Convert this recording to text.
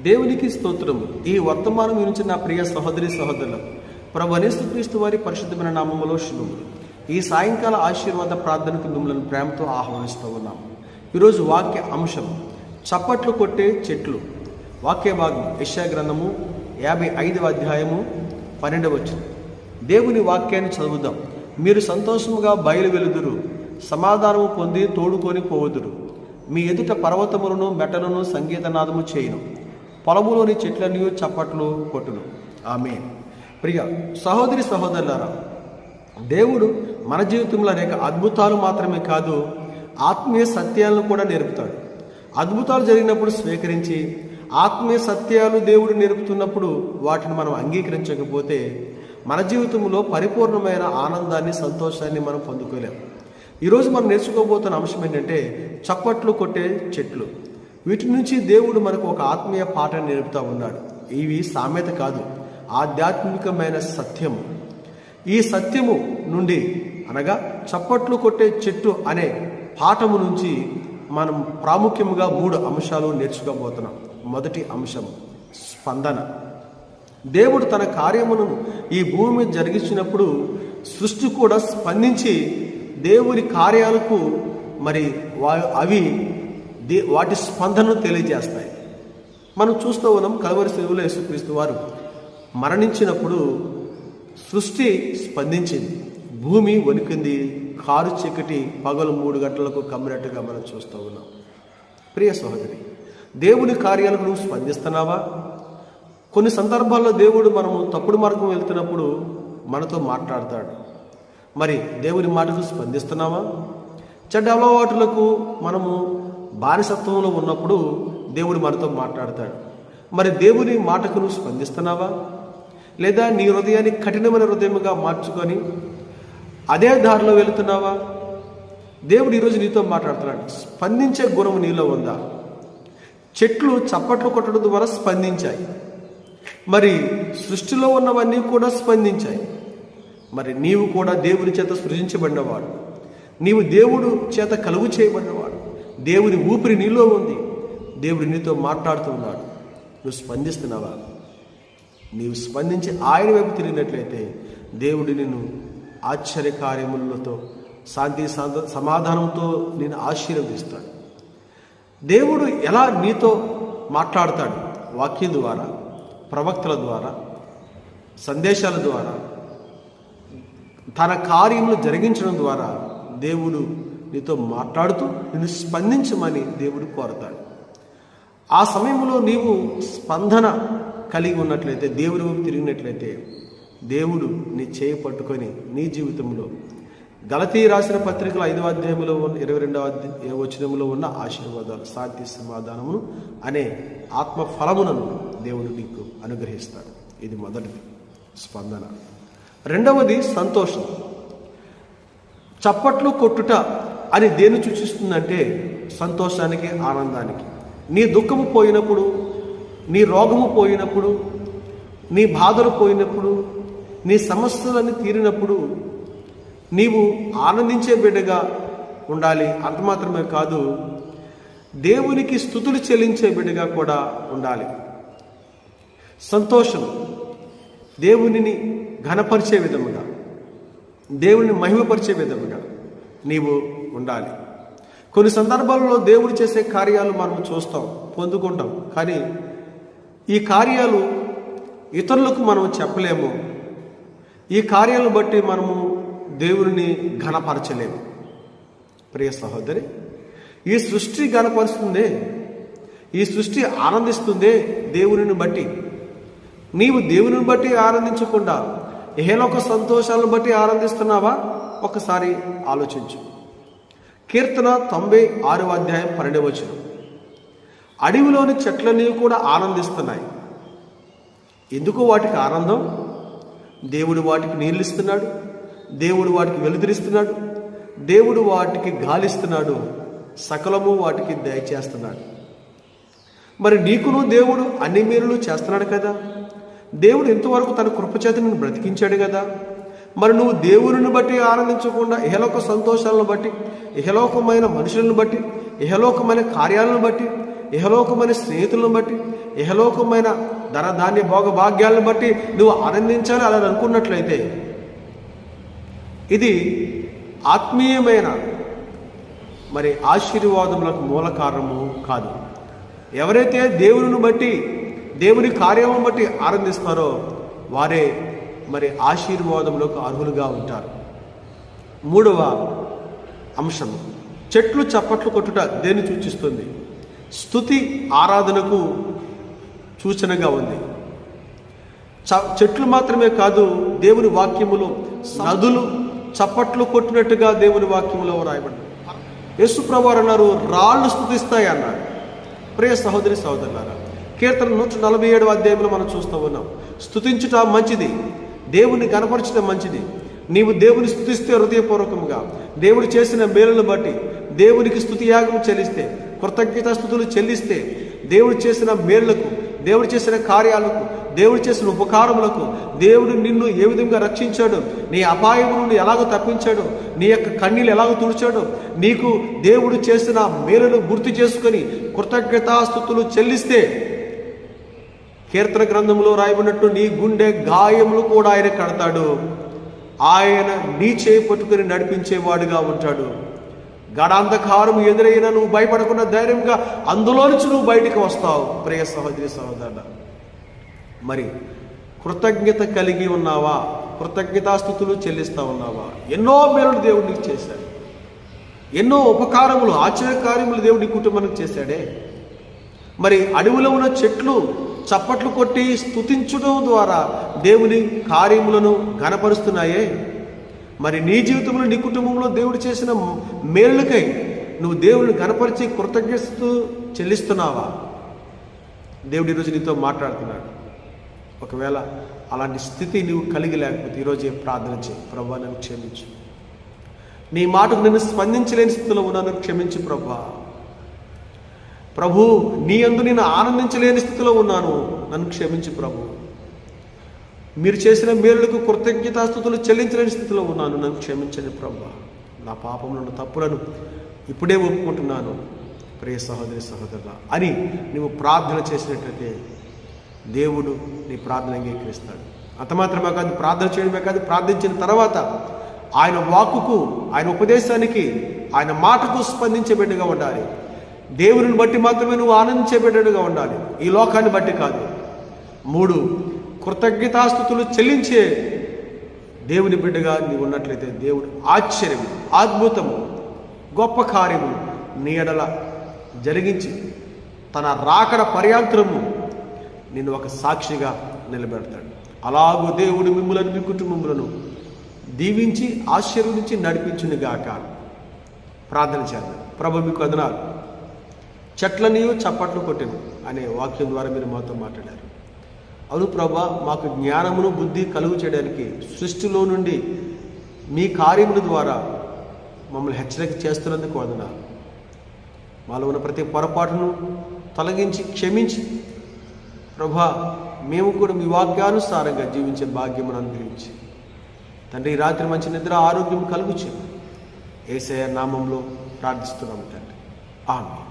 దేవునికి స్తోత్రము. ఈ వర్తమానం గురించి నా ప్రియ సహోదరి సహోదరులకు ప్రభువైన యేసుక్రీస్తు వారి పరిశుద్ధమైన నామములో శుభములు. ఈ సాయంకాల ఆశీర్వాద ప్రార్థనకు మిమ్మల్ని ప్రేమతో ఆహ్వానిస్తూ ఉన్నాము. ఈరోజు వాక్య అంశం చప్పట్లు కొట్టే చెట్లు. వాక్య భాగం యెషయా గ్రంథము 55వ అధ్యాయము 12వ వచనం. దేవుని వాక్యాన్ని చదువుదాం. మీరు సంతోషముగా బయలు వెలుదురు, సమాధానము పొంది తోడుకొని పోవుదురు. మీ ఎదుట పర్వతములను మెట్టలను సంగీతనాదము చేయును, పొలములోని చెట్లన్నీ చప్పట్లు కొట్టును. ఆమేన్. ప్రియ సహోదరి సహోదరులారా, దేవుడు మన జీవితంలో అనేక అద్భుతాలు మాత్రమే కాదు, ఆత్మీయ సత్యాలను కూడా నేర్పుతాడు. అద్భుతాలు జరిగినప్పుడు స్వీకరించి, ఆత్మీయ సత్యాలు దేవుడు నేర్పుతున్నప్పుడు వాటిని మనం అంగీకరించకపోతే మన జీవితంలో పరిపూర్ణమైన ఆనందాన్ని, సంతోషాన్ని మనం పొందుకోలేము. ఈరోజు మనం నేర్చుకోబోతున్న అంశం ఏంటంటే చప్పట్లు కొట్టే చెట్లు. వీటి నుంచి దేవుడు మనకు ఒక ఆత్మీయ పాఠాన్ని నేర్పుతూ ఉన్నాడు. ఇవి సామెత కాదు, ఆధ్యాత్మికమైన సత్యము. ఈ సత్యము నుండి అనగా చప్పట్లు కొట్టే చెట్టు అనే పాఠము నుంచి మనం ప్రాముఖ్యముగా 3 అంశాలు నేర్చుకోబోతున్నాం. మొదటి అంశం స్పందన. దేవుడు తన కార్యమును ఈ భూమి మీద జరిగించినప్పుడు సృష్టి కూడా స్పందించి దేవుని కార్యాలకు అవి వాటి స్పందనను తెలియజేస్తాయి. మనం చూస్తూ ఉన్నాం, కల్వరి శిలువలో యేసుక్రీస్తు వారు మరణించినప్పుడు సృష్టి స్పందించింది, భూమి వణికింది, కారు చీకటి పగలు 3 గంటలకు కమ్మినట్టుగా మనం చూస్తూ ఉన్నాం. ప్రియ సహోదరి, దేవుని కార్యాలకు నువ్వు స్పందిస్తున్నావా? కొన్ని సందర్భాల్లో దేవుడు మనము తప్పుడు మార్గం వెళ్తున్నప్పుడు మనతో మాట్లాడతాడు. మరి దేవుని మాటకు స్పందిస్తున్నావా? చెడ్డ అలవాటులకు మనము బానిసత్వంలో ఉన్నప్పుడు దేవుడు మనతో మాట్లాడతాడు. మరి దేవుని మాటకు నువ్వు స్పందిస్తున్నావా? లేదా నీ హృదయాన్ని కఠినమైన హృదయముగా మార్చుకొని అదే దారిలో వెళుతున్నావా? దేవుడు ఈరోజు నీతో మాట్లాడుతున్నాడు. స్పందించే గుణం నీలో ఉందా? చెట్లు చప్పట్లు కొట్టడం ద్వారా స్పందించాయి. మరి సృష్టిలో ఉన్నవన్నీ కూడా స్పందించాయి. మరి నీవు కూడా దేవుని చేత సృజించబడినవాడు, నీవు దేవుడు చేత కలుగు చేయబడినవాడు. దేవుని ఊపిరి నీలో ఉంది, దేవుడు నీతో మాట్లాడుతూ ఉన్నాడు. నువ్వు స్పందిస్తున్నావా? నీవు స్పందించి ఆయన వైపు తిరిగినట్లయితే దేవుడు నిన్ను ఆశ్చర్య కార్యములతో, శాంతి సమాధానంతో నేను ఆశీర్వదిస్తాడు. దేవుడు ఎలా నీతో మాట్లాడతాడు? వాక్యం ద్వారా, ప్రవక్తల ద్వారా, సందేశాల ద్వారా, తన కార్యములు జరిగించడం ద్వారా దేవుడు నీతో మాట్లాడుతూ నిన్ను స్పందించమని దేవుడు కోరతాడు. ఆ సమయంలో నీవు స్పందన కలిగి ఉన్నట్లయితే, దేవుని వైపు తిరిగినట్లయితే దేవుడు నీ చేయి పట్టుకొని నీ జీవితంలో గలతీ రాసిన పత్రికల 5వ అధ్యాయంలో 22వ వచనంలో ఉన్న ఆశీర్వాదాలు, శాంతి సమాధానమును అనే ఆత్మ ఫలములను దేవుడు నీకు అనుగ్రహిస్తాడు. ఇది మొదటిది, స్పందన. రెండవది సంతోషం. చప్పట్లు కొట్టుట అని దేన్ని సూచిస్తుందంటే సంతోషానికి, ఆనందానికి. నీ దుఃఖము పోయినప్పుడు, నీ రోగము పోయినప్పుడు, నీ బాధలు పోయినప్పుడు, నీ సమస్యలన్నీ తీరినప్పుడు నీవు ఆనందించే బిడ్డగా ఉండాలి. అంత మాత్రమే కాదు, దేవునికి స్తుతులు చెల్లించే బిడ్డగా కూడా ఉండాలి. సంతోషం దేవునిని ఘనపరిచే విధముగా, దేవుని మహిమపరిచే విధముగా నీవు ఉండాలి. కొన్ని సందర్భాల్లో దేవుడు చేసే కార్యాలు మనం చూస్తాం, పొందుకుంటాం. కానీ ఈ కార్యాలు ఇతరులకు మనం చెప్పలేము. ఈ కార్యాలను బట్టి మనము దేవుని ఘనపరచలేము. ప్రియ సహోదరి, ఈ సృష్టి ఘనపరుస్తుందే, ఈ సృష్టి ఆనందిస్తుందే దేవునిని బట్టి. నీవు దేవుని బట్టి ఆనందించకుండా ఇహలోక సంతోషాలను బట్టి ఆనందిస్తున్నావా? ఒకసారి ఆలోచించు. కీర్తన 96వ అధ్యాయం 12వ వచనం. అడవిలోని చెట్లన్నీ కూడా ఆనందిస్తున్నాయి. ఎందుకు వాటికి ఆనందం? దేవుడు వాటికి నీళ్ళు ఇస్తున్నాడు, దేవుడు వాటికి వెలుతురిస్తున్నాడు, దేవుడు వాటికి గాలిస్తున్నాడు, సకలము వాటికి దయచేస్తున్నాడు. మరి నీకును దేవుడు అన్ని మేలులు చేస్తున్నాడు కదా. దేవుడు ఇంతవరకు తన కృపచేత నిన్ను బ్రతికించాడు కదా. మరి నువ్వు దేవుని బట్టి ఆనందించకుండా ఇహలోక సంతోషాలను బట్టి, ఇహలోకమైన మనుషులను బట్టి, ఇహలోకమైన కార్యాలను బట్టి, ఇహలోకమైన స్నేహితులను బట్టి, ఇహలోకమైన ధనధాన్య భోగభాగ్యాలను బట్టి నువ్వు ఆనందించాలి అలా అనుకున్నట్లయితే ఇది ఆత్మీయమైన మరి ఆశీర్వాదములకు మూల కారణము కాదు. ఎవరైతే దేవుని బట్టి, దేవుని కార్యములను బట్టి ఆనందిస్తారో వారే మరి ఆశీర్వాదములకు అర్హులుగా ఉంటారు. మూడవ అంశము, చెట్లు చప్పట్లు కొట్టుట దేన్ని సూచిస్తుంది? స్తుతి ఆరాధనకు సూచనగా ఉంది. చెట్లు మాత్రమే కాదు, దేవుని వాక్యములు నదులు చప్పట్లు కొట్టినట్టుగా దేవుని వాక్యములో రాయబడింది. యేసు ప్రభువారు అన్నారు, రాళ్ళు స్తుతిస్తాయి అన్నాడు. ప్రియ సహోదరి సహోదరులారా, కీర్తన 147వ అధ్యాయంలో మనం చూస్తూ ఉన్నాం. స్తుతించుట మంచిది, దేవుని కనపరచడం మంచిది. నీవు దేవుని స్తుతిస్తే హృదయపూర్వకముగా, దేవుడు చేసిన మేలును బట్టి దేవునికి స్తుతియాగం చెల్లిస్తే, కృతజ్ఞతాస్తుతులు చెల్లిస్తే, దేవుడు చేసిన మేలులకు, దేవుడు చేసిన కార్యాలకు, దేవుడు చేసిన ఉపకారములకు, దేవుడు నిన్ను ఏ విధంగా రక్షించాడు, నీ అపాయము నుండి ఎలాగో తప్పించాడు, నీ యొక్క కన్నీళ్ళు ఎలాగో తుడిచాడు, నీకు దేవుడు చేసిన మేలును గుర్తు చేసుకొని కృతజ్ఞతాస్తుతులు చెల్లిస్తే, కీర్తన గ్రంథంలో రాయబడినట్టు నీ గుండె గాయములు కూడా ఆయన కడతాడు. ఆయన నీ చేయి పట్టుకుని నడిపించేవాడుగా ఉంటాడు. గడాంధకారం ఎదురైనా నువ్వు భయపడకుండా ధైర్యంగా అందులో నుంచి నువ్వు బయటికి వస్తావు. ప్రియ సహోదరి సహోదరుడా, మరి కృతజ్ఞత కలిగి ఉన్నావా? కృతజ్ఞతాస్తుతులు చెల్లిస్తా ఉన్నావా? ఎన్నో మేలులు దేవుడు నీకు చేశాడు, ఎన్నో ఉపకారములు, ఆశ్చర్యకార్యములు దేవుడు నీ కుటుంబానికి చేశాడే. మరి అడవిలో ఉన్న చెట్లు చప్పట్లు కొట్టి స్తుతించడం ద్వారా దేవుని కార్యములను ఘనపరుస్తున్నాయే. మరి నీ జీవితంలో, నీ కుటుంబంలో దేవుడు చేసిన మేలుకై నువ్వు దేవుని ఘనపరిచి కృతజ్ఞత చెల్లిస్తున్నావా? దేవుడు ఈరోజు నీతో మాట్లాడుతున్నాడు. ఒకవేళ అలాంటి స్థితి నువ్వు కలిగి లేకపోతే ఈరోజే ప్రార్థన చేయి. ప్రభువా, నన్ను క్షమించు, నీ మాటకు నేను స్పందించలేని స్థితిలో ఉన్నాను, క్షమించు ప్రభువా. ప్రభు, నీ యందు నేను ఆనందించలేని స్థితిలో ఉన్నాను, నన్ను క్షమించు ప్రభు. మీరు చేసిన మేలులకు కృతజ్ఞతాస్తుతులు చెల్లించలేని స్థితిలో ఉన్నాను, నన్ను క్షమించండి ప్రభువా. నా పాపములను, తప్పులను ఇప్పుడే ఒప్పుకుంటున్నాను ప్రియ సహోదరి సహోదరులా అని నువ్వు ప్రార్థన చేసినట్లయితే దేవుడు నీ ప్రార్థన అంగీకరిస్తాడు. అంత మాత్రమే కాదు, ప్రార్థన చేయడమే కాదు, ప్రార్థించిన తర్వాత ఆయన వాక్కుకు, ఆయన ఉపదేశానికి, ఆయన మాటకు స్పందించే బిడ్డగా ఉండాలి. దేవుని బట్టి మాత్రమే నువ్వు ఆనందించే బిడ్డగా ఉండాలి, ఈ లోకాన్ని బట్టి కాదు. 3, కృతజ్ఞతాస్తుతులు చెల్లించే దేవుని బిడ్డగా నీవు ఉన్నట్లయితే దేవుడు ఆశ్చర్యం, అద్భుతము, గొప్ప కార్యము నీ ఎడల జరిగించి తన రాకడ పర్యాంతరము నిన్ను ఒక సాక్షిగా నిలబెడతాడు. అలాగూ దేవుడు మిమ్ములను, మీ కుటుంబములను దీవించి ఆశీర్వదించి నడిపించునుగాక. ప్రార్థన చేద్దాం. ప్రభు, మీకు వందనాలు. చెట్లని చప్పట్లు కొట్టెను అనే వాక్యం ద్వారా మీరు మాతో మాట్లాడారు. అవును ప్రభా, మాకు జ్ఞానమును, బుద్ధి కలుగు చేయడానికి సృష్టిలో నుండి మీ కార్యముల ద్వారా మమ్మల్ని హెచ్చరిక చేస్తున్నందుకు వందనాలు. మాలో ఉన్న ప్రతి పొరపాటును తొలగించి క్షమించి ప్రభా, మేము కూడా మీ వాక్యానుసారంగా జీవించే భాగ్యమును అనుగ్రహించి తండ్రి, ఈ రాత్రి మంచి నిద్ర, ఆరోగ్యం కలుగు చేయండి. యేసయ్య నామంలో ప్రార్థిస్తున్నాము తండ్రి. ఆమేన్.